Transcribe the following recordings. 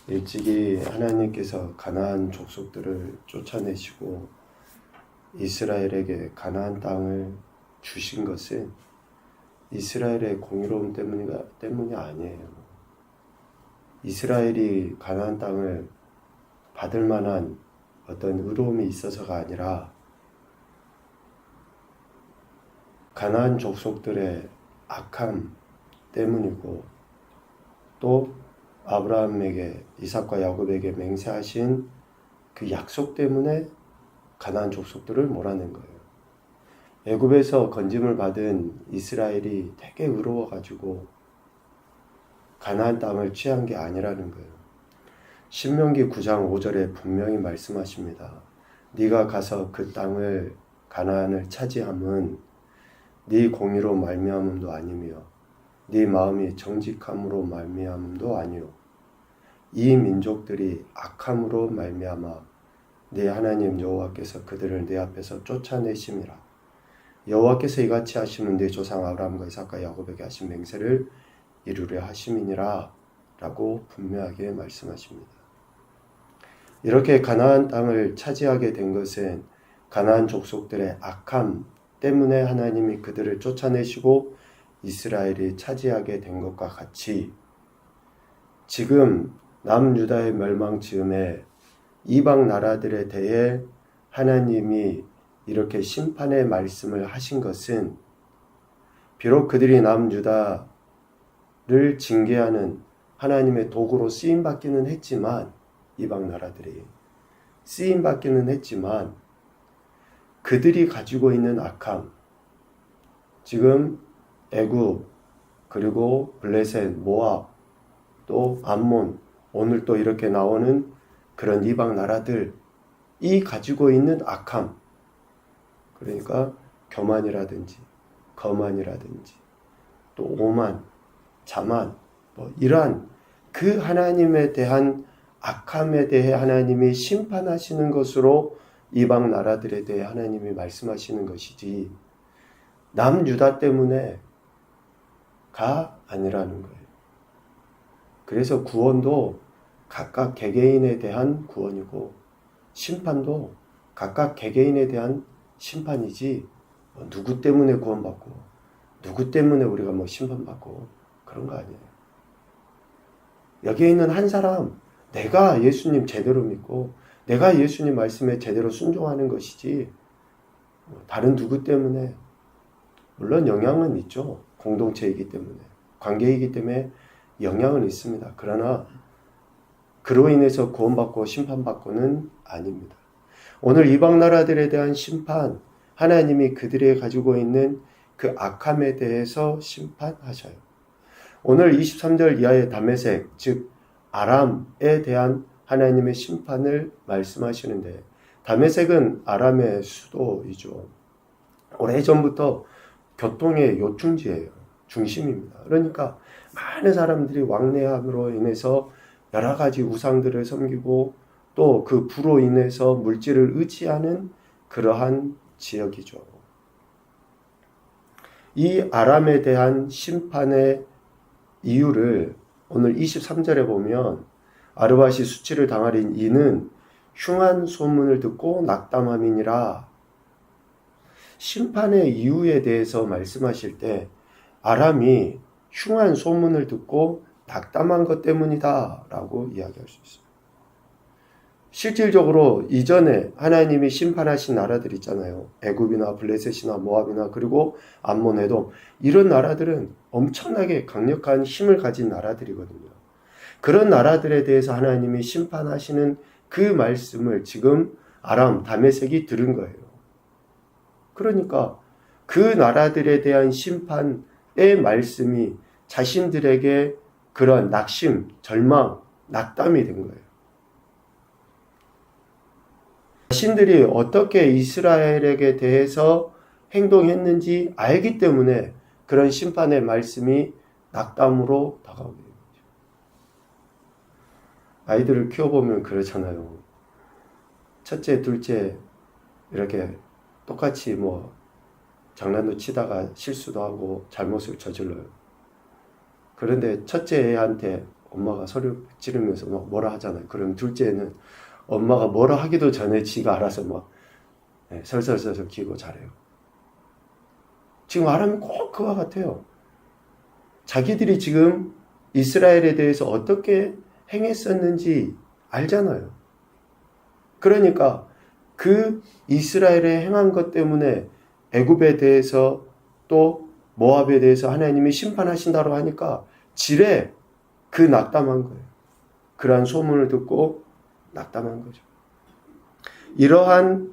일찍이 하나님께서 가나안 족속들을 쫓아내시고 이스라엘에게 가나안 땅을 주신 것은 이스라엘의 공의로움 때문이 아니에요. 이스라엘이 가나안 땅을 받을 만한 어떤 의로움이 있어서가 아니라 가나안 족속들의 악함 때문이고, 또 아브라함에게, 이삭과 야곱에게 맹세하신 그 약속 때문에 가나안 족속들을 몰아낸 거예요. 애굽에서 건짐을 받은 이스라엘이 되게 의로워가지고 가나안 땅을 취한 게 아니라는 거예요. 신명기 9장 5절에 분명히 말씀하십니다. 네가 가서 그 땅을 가나안을 차지함은 네 공의로 말미암음도 아니며 네 마음이 정직함으로 말미암음도 아니요 이 민족들이 악함으로 말미암아 네 하나님 여호와께서 그들을 네 앞에서 쫓아내심이라. 여호와께서 이같이 하시면 네 조상 아브라함과 이삭과 야곱에게 하신 맹세를 이루려 하심이니라 라고 분명하게 말씀하십니다. 이렇게 가나안 땅을 차지하게 된 것은 가나안 족속들의 악함 때문에 하나님이 그들을 쫓아내시고 이스라엘이 차지하게 된 것과 같이, 지금 남유다의 멸망 즈음에 이방 나라들에 대해 하나님이 이렇게 심판의 말씀을 하신 것은 비록 그들이 남유다를 징계하는 하나님의 도구로 쓰임받기는 했지만, 이방 나라들이 쓰임받기는 했지만 그들이 가지고 있는 악함, 지금 애굽, 그리고 블레셋, 모압, 또 암몬, 오늘 또 이렇게 나오는 그런 이방 나라들이 가지고 있는 악함, 그러니까 교만이라든지 거만이라든지 또 오만, 자만, 이러한 그 하나님에 대한 악함에 대해 하나님이 심판하시는 것으로 이방 나라들에 대해 하나님이 말씀하시는 것이지 남유다 때문에가 아니라는 거예요. 그래서 구원도 각각 개개인에 대한 구원이고 심판도 각각 개개인에 대한 심판이지 누구 때문에 구원받고 누구 때문에 우리가 심판받고 그런 거 아니에요. 여기에 있는 한 사람, 내가 예수님 제대로 믿고 내가 예수님 말씀에 제대로 순종하는 것이지 다른 누구 때문에, 물론 영향은 있죠. 공동체이기 때문에, 관계이기 때문에 영향은 있습니다. 그러나 그로 인해서 구원받고 심판받고는 아닙니다. 오늘 이방 나라들에 대한 심판, 하나님이 그들이 가지고 있는 그 악함에 대해서 심판하셔요. 오늘 23절 이하의 다메섹, 즉 아람에 대한 하나님의 심판을 말씀하시는데, 다메섹은 아람의 수도이죠. 오래전부터 교통의 요충지예요. 중심입니다. 그러니까 많은 사람들이 왕래함으로 인해서 여러 가지 우상들을 섬기고 또 그 부로 인해서 물질을 의지하는 그러한 지역이죠. 이 아람에 대한 심판의 이유를 오늘 23절에 보면, 아르바시 수치를 당하린 이는 흉한 소문을 듣고 낙담함이니라. 심판의 이유에 대해서 말씀하실 때 아람이 흉한 소문을 듣고 낙담한 것 때문이다 라고 이야기할 수 있어요. 실질적으로 이전에 하나님이 심판하신 나라들 있잖아요. 애굽이나 블레셋이나 모압이나 그리고 암몬, 에돔, 이런 나라들은 엄청나게 강력한 힘을 가진 나라들이거든요. 그런 나라들에 대해서 하나님이 심판하시는 그 말씀을 지금 아람, 다메섹이 들은 거예요. 그러니까 그 나라들에 대한 심판의 말씀이 자신들에게 그런 낙심, 절망, 낙담이 된 거예요. 자신들이 어떻게 이스라엘에게 대해서 행동했는지 알기 때문에 그런 심판의 말씀이 낙담으로 다가오게 됩니다. 아이들을 키워보면 그렇잖아요. 첫째, 둘째 이렇게 똑같이 장난도 치다가 실수도 하고 잘못을 저질러요. 그런데 첫째 애한테 엄마가 소리 지르면서 막 뭐라 하잖아요. 그럼 둘째는 엄마가 뭐라 하기도 전에 지가 알아서 막 설설설설 기고 잘해요. 지금 말하면 꼭 그와 같아요. 자기들이 지금 이스라엘에 대해서 어떻게 행했었는지 알잖아요. 그러니까 그 이스라엘에 행한 것 때문에 애굽에 대해서 또 모압에 대해서 하나님이 심판하신다고 하니까 지레 그 낙담한 거예요. 그러한 소문을 듣고 낙담한 거죠. 이러한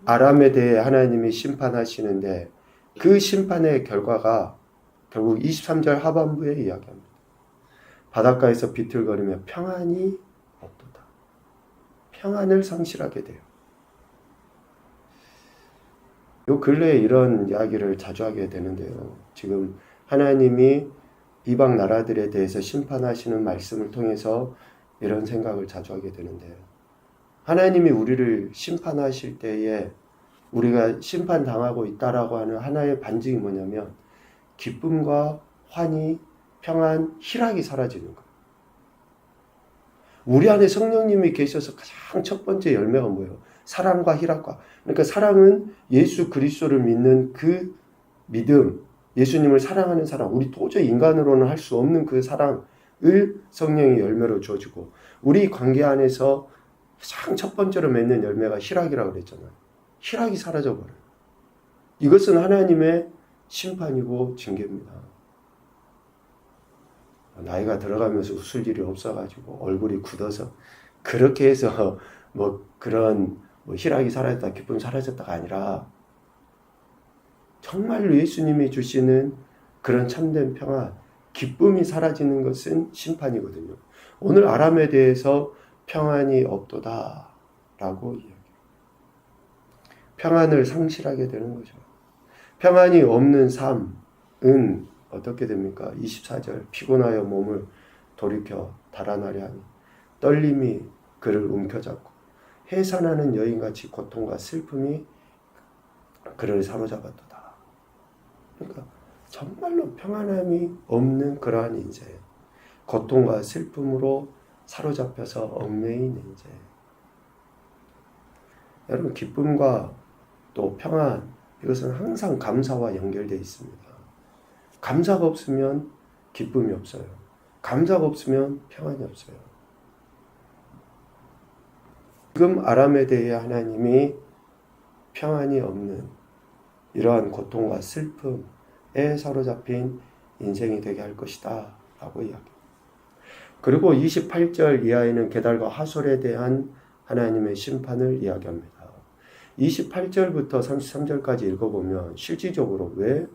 아람에 대해 하나님이 심판하시는데 그 심판의 결과가 결국 23절 하반부에 이야기합니다. 바닷가에서 비틀거리며 평안이 없도다. 평안을 상실하게 돼요. 요 근래에 이런 이야기를 자주 하게 되는데요. 지금 하나님이 이방 나라들에 대해서 심판하시는 말씀을 통해서 이런 생각을 자주 하게 되는데요. 하나님이 우리를 심판하실 때에 우리가 심판당하고 있다라고 하는 하나의 반증이 뭐냐면 기쁨과 환희, 평안, 희락이 사라지는 거예요. 우리 안에 성령님이 계셔서 가장 첫 번째 열매가 뭐예요? 사랑과 희락과. 그러니까 사랑은 예수 그리스도를 믿는 그 믿음, 예수님을 사랑하는 사랑, 우리 도저히 인간으로는 할 수 없는 그 사랑을 성령이 열매로 주어주고 우리 관계 안에서 가장 첫 번째로 맺는 열매가 희락이라고 그랬잖아요. 희락이 사라져버려요. 이것은 하나님의 심판이고 징계입니다. 나이가 들어가면서 웃을 일이 없어가지고 얼굴이 굳어서 그렇게 해서 뭐 그런 희락이 사라졌다, 기쁨이 사라졌다가 아니라 정말로 예수님이 주시는 그런 참된 평안, 기쁨이 사라지는 것은 심판이거든요. 오늘 아람에 대해서 평안이 없도다 라고 이야기해요. 평안을 상실하게 되는 거죠. 평안이 없는 삶은 어떻게 됩니까? 24절 피곤하여 몸을 돌이켜 달아나려 하니 떨림이 그를 움켜잡고 해산하는 여인같이 고통과 슬픔이 그를 사로잡았도다. 그러니까 정말로 평안함이 없는 그러한 인생, 고통과 슬픔으로 사로잡혀서 얽매인 인생. 여러분 기쁨과 또 평안 이것은 항상 감사와 연결되어 있습니다. 감사가 없으면 기쁨이 없어요. 감사가 없으면 평안이 없어요. 지금 아람에 대해 하나님이 평안이 없는 이러한 고통과 슬픔에 사로잡힌 인생이 되게 할 것이다 라고 이야기합니다. 그리고 28절 이하에는 게달과 하솔에 대한 하나님의 심판을 이야기합니다. 28절부터 33절까지 읽어보면 실질적으로 왜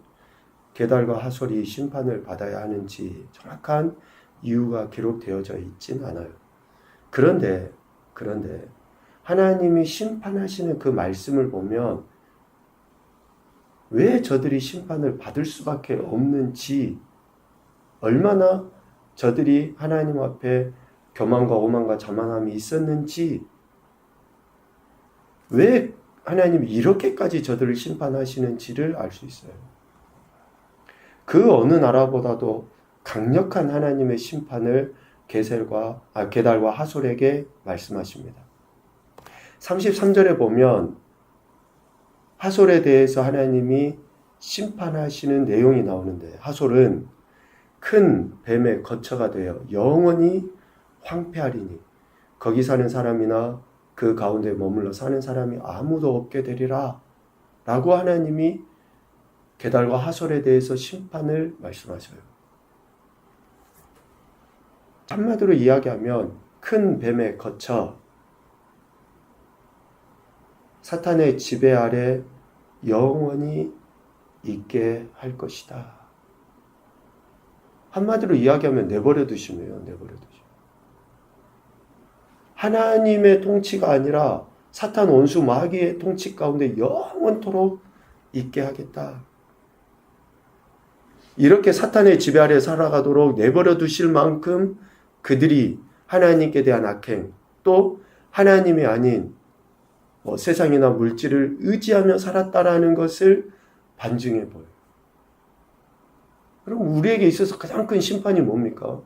게달과 하솔이 심판을 받아야 하는지 정확한 이유가 기록되어져 있진 않아요. 그런데 하나님이 심판하시는 그 말씀을 보면 왜 저들이 심판을 받을 수밖에 없는지, 얼마나 저들이 하나님 앞에 교만과 오만과 자만함이 있었는지, 왜 하나님이 이렇게까지 저들을 심판하시는지를 알 수 있어요. 그 어느 나라보다도 강력한 하나님의 심판을 게달과 하솔에게 말씀하십니다. 33절에 보면 하솔에 대해서 하나님이 심판하시는 내용이 나오는데, 하솔은 큰 뱀의 거처가 되어 영원히 황폐하리니 거기 사는 사람이나 그 가운데 머물러 사는 사람이 아무도 없게 되리라 라고 하나님이 게달과 하솔에 대해서 심판을 말씀하셔요. 한마디로 이야기하면 큰 뱀의 거처, 사탄의 지배 아래 영원히 있게 할 것이다. 한마디로 이야기하면 내버려 두시면 내버려 두시면. 하나님의 통치가 아니라 사탄 원수 마귀의 통치 가운데 영원토록 있게 하겠다. 이렇게 사탄의 지배 아래 살아가도록 내버려 두실 만큼 그들이 하나님께 대한 악행, 또 하나님이 아닌 세상이나 물질을 의지하며 살았다라는 것을 반증해 보여요. 그럼 우리에게 있어서 가장 큰 심판이 뭡니까?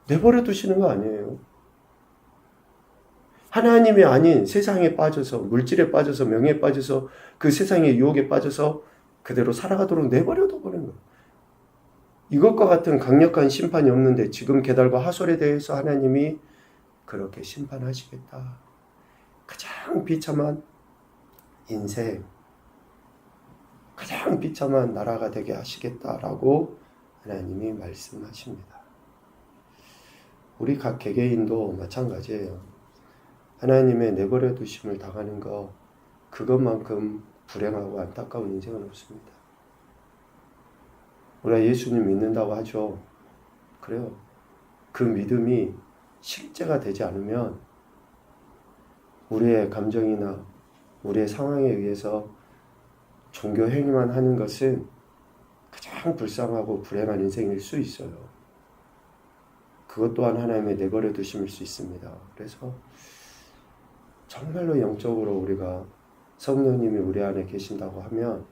내버려 두시는 거 아니에요. 하나님이 아닌 세상에 빠져서, 물질에 빠져서, 명예에 빠져서, 그 세상의 유혹에 빠져서 그대로 살아가도록 내버려 둬버린 거예요. 이것과 같은 강력한 심판이 없는데 지금 게달과 하솔에 대해서 하나님이 그렇게 심판하시겠다. 가장 비참한 인생, 가장 비참한 나라가 되게 하시겠다라고 하나님이 말씀하십니다. 우리 각 개개인도 마찬가지예요. 하나님의 내버려 두심을 당하는 것, 그것만큼 불행하고 안타까운 인생은 없습니다. 우리가 예수님 믿는다고 하죠. 그래요. 그 믿음이 실제가 되지 않으면 우리의 감정이나 우리의 상황에 의해서 종교 행위만 하는 것은 가장 불쌍하고 불행한 인생일 수 있어요. 그것 또한 하나님의 내버려 두심일 수 있습니다. 그래서 정말로 영적으로 우리가 성령님이 우리 안에 계신다고 하면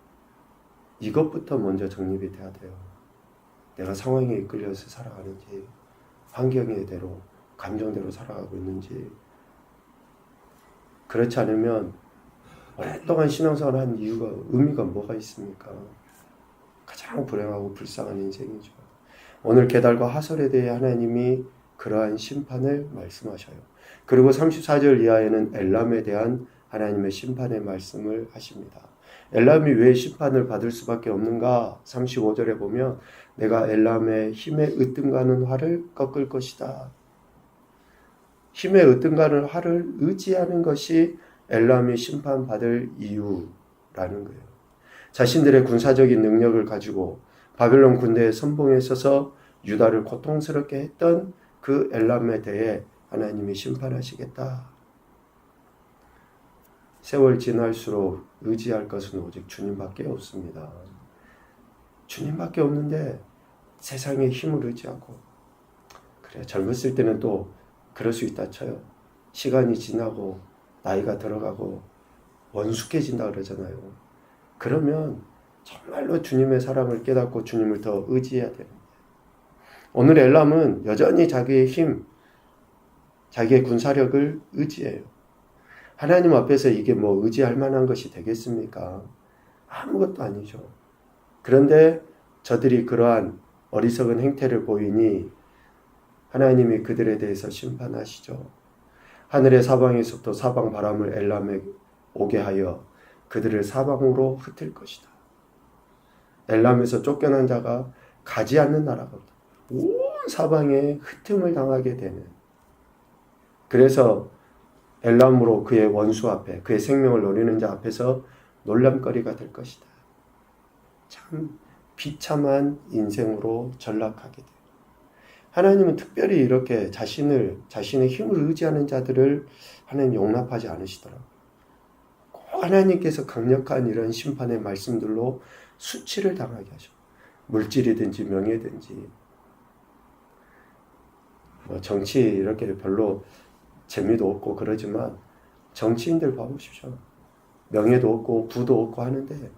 이것부터 먼저 정립이 돼야 돼요. 내가 상황에 이끌려서 살아가는지, 환경에 대로, 감정대로 살아가고 있는지. 그렇지 않으면 오랫동안 신앙생활을 한 이유가, 의미가 뭐가 있습니까? 가장 불행하고 불쌍한 인생이죠. 오늘 게달과 하솔에 대해 하나님이 그러한 심판을 말씀하셔요. 그리고 34절 이하에는 엘람에 대한 하나님의 심판의 말씀을 하십니다. 엘람이 왜 심판을 받을 수밖에 없는가? 35절에 보면 내가 엘람의 힘에 으뜸가는 활을 꺾을 것이다. 힘에 으뜸가는 활을 의지하는 것이 엘람이 심판받을 이유라는 거예요. 자신들의 군사적인 능력을 가지고 바벨론 군대의 선봉에 서서 유다를 고통스럽게 했던 그 엘람에 대해 하나님이 심판하시겠다. 세월 지날수록 의지할 것은 오직 주님밖에 없습니다. 주님밖에 없는데 세상의 힘을 의지하고, 그래 젊었을 때는 또 그럴 수 있다 쳐요. 시간이 지나고 나이가 들어가고 원숙해진다 그러잖아요. 그러면 정말로 주님의 사랑을 깨닫고 주님을 더 의지해야 됩니다. 오늘 엘람은 여전히 자기의 힘, 자기의 군사력을 의지해요. 하나님 앞에서 이게 뭐 의지할 만한 것이 되겠습니까? 아무것도 아니죠. 그런데 저들이 그러한 어리석은 행태를 보이니 하나님이 그들에 대해서 심판하시죠. 하늘의 사방에서부터 사방 바람을 엘람에 오게 하여 그들을 사방으로 흩을 것이다. 엘람에서 쫓겨난 자가 가지 않는 나라가 없다. 온 사방에 흩음을 당하게 되는. 그래서 엘람으로 그의 원수 앞에, 그의 생명을 노리는 자 앞에서 놀람거리가 될 것이다. 참 비참한 인생으로 전락하게 돼요. 하나님은 특별히 이렇게 자신의 힘을 의지하는 자들을 하나님 용납하지 않으시더라고요. 꼭 하나님께서 강력한 이런 심판의 말씀들로 수치를 당하게 하셔. 물질이든지 명예든지. 뭐 정치 이렇게 별로 재미도 없고 그러지만 정치인들 봐보십시오. 명예도 없고 부도 없고 하는데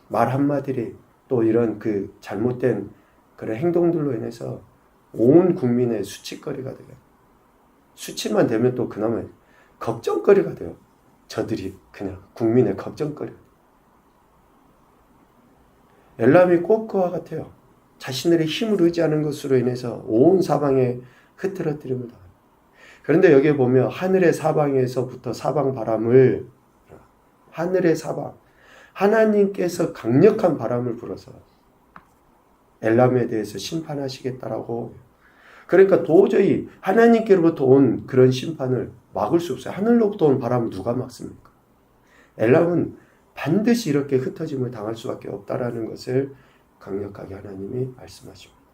말 한마디리 또 이런 그 잘못된 그런 행동들로 인해서 온 국민의 수치거리가 돼요. 수치만 되면 또 그나마 걱정거리가 돼요. 저들이 그냥 국민의 걱정거리. 엘람이 꼭 그와 같아요. 자신들의 힘을 의지하는 것으로 인해서 온 사방에 흐트러뜨림을 당합니다. 그런데 여기에 보면 하늘의 사방에서부터 사방 바람을, 하늘의 사방, 하나님께서 강력한 바람을 불어서 엘람에 대해서 심판하시겠다라고. 그러니까 도저히 하나님께로부터 온 그런 심판을 막을 수 없어요. 하늘로부터 온 바람을 누가 막습니까? 엘람은 반드시 이렇게 흩어짐을 당할 수밖에 없다라는 것을 강력하게 하나님이 말씀하십니다.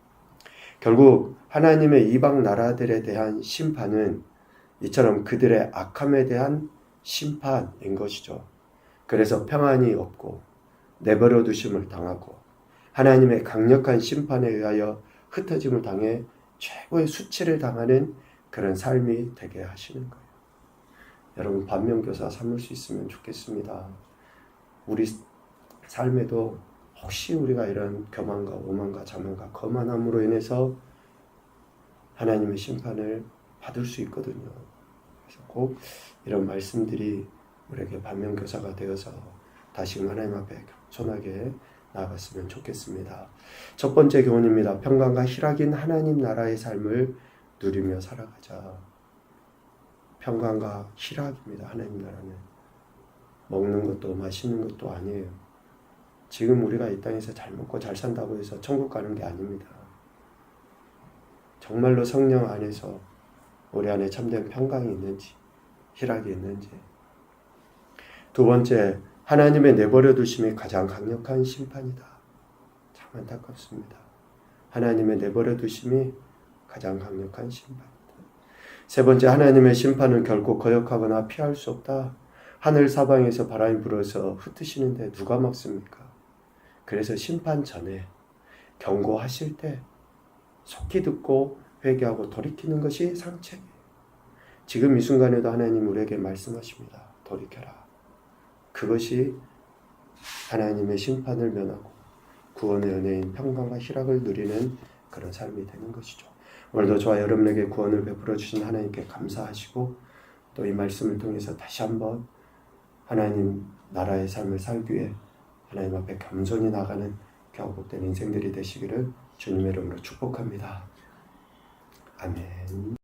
결국 하나님의 이방 나라들에 대한 심판은 이처럼 그들의 악함에 대한 심판인 것이죠. 그래서 평안이 없고 내버려 두심을 당하고 하나님의 강력한 심판에 의하여 흩어짐을 당해 최고의 수치를 당하는 그런 삶이 되게 하시는 거예요. 여러분 반면교사 삼을 수 있으면 좋겠습니다. 우리 삶에도 혹시 우리가 이런 교만과 오만과 자만과 거만함으로 인해서 하나님의 심판을 받을 수 있거든요. 그래서 꼭 이런 말씀들이 우리에게 반면교사가 되어서 다시금 하나님 앞에 겸손하게 나아갔으면 좋겠습니다. 첫 번째 교훈입니다. 평강과 희락인 하나님 나라의 삶을 누리며 살아가자. 평강과 희락입니다. 하나님 나라는 먹는 것도 마시는 것도 아니에요. 지금 우리가 이 땅에서 잘 먹고 잘 산다고 해서 천국 가는 게 아닙니다. 정말로 성령 안에서 우리 안에 참된 평강이 있는지 희락이 있는지. 두 번째, 하나님의 내버려 두심이 가장 강력한 심판이다. 참 안타깝습니다. 하나님의 내버려 두심이 가장 강력한 심판이다. 세 번째, 하나님의 심판은 결코 거역하거나 피할 수 없다. 하늘 사방에서 바람이 불어서 흩으시는데 누가 막습니까? 그래서 심판 전에 경고하실 때 속히 듣고 회개하고 돌이키는 것이 상책이에요. 지금 이 순간에도 하나님 우리에게 말씀하십니다. 돌이켜라. 그것이 하나님의 심판을 면하고 구원의 은혜인 평강과 희락을 누리는 그런 삶이 되는 것이죠. 오늘도 저와 여러분에게 구원을 베풀어 주신 하나님께 감사하시고 또 이 말씀을 통해서 다시 한번 하나님 나라의 삶을 살기 위해 하나님 앞에 겸손히 나가는 복된 인생들이 되시기를 주님의 이름으로 축복합니다. 아멘.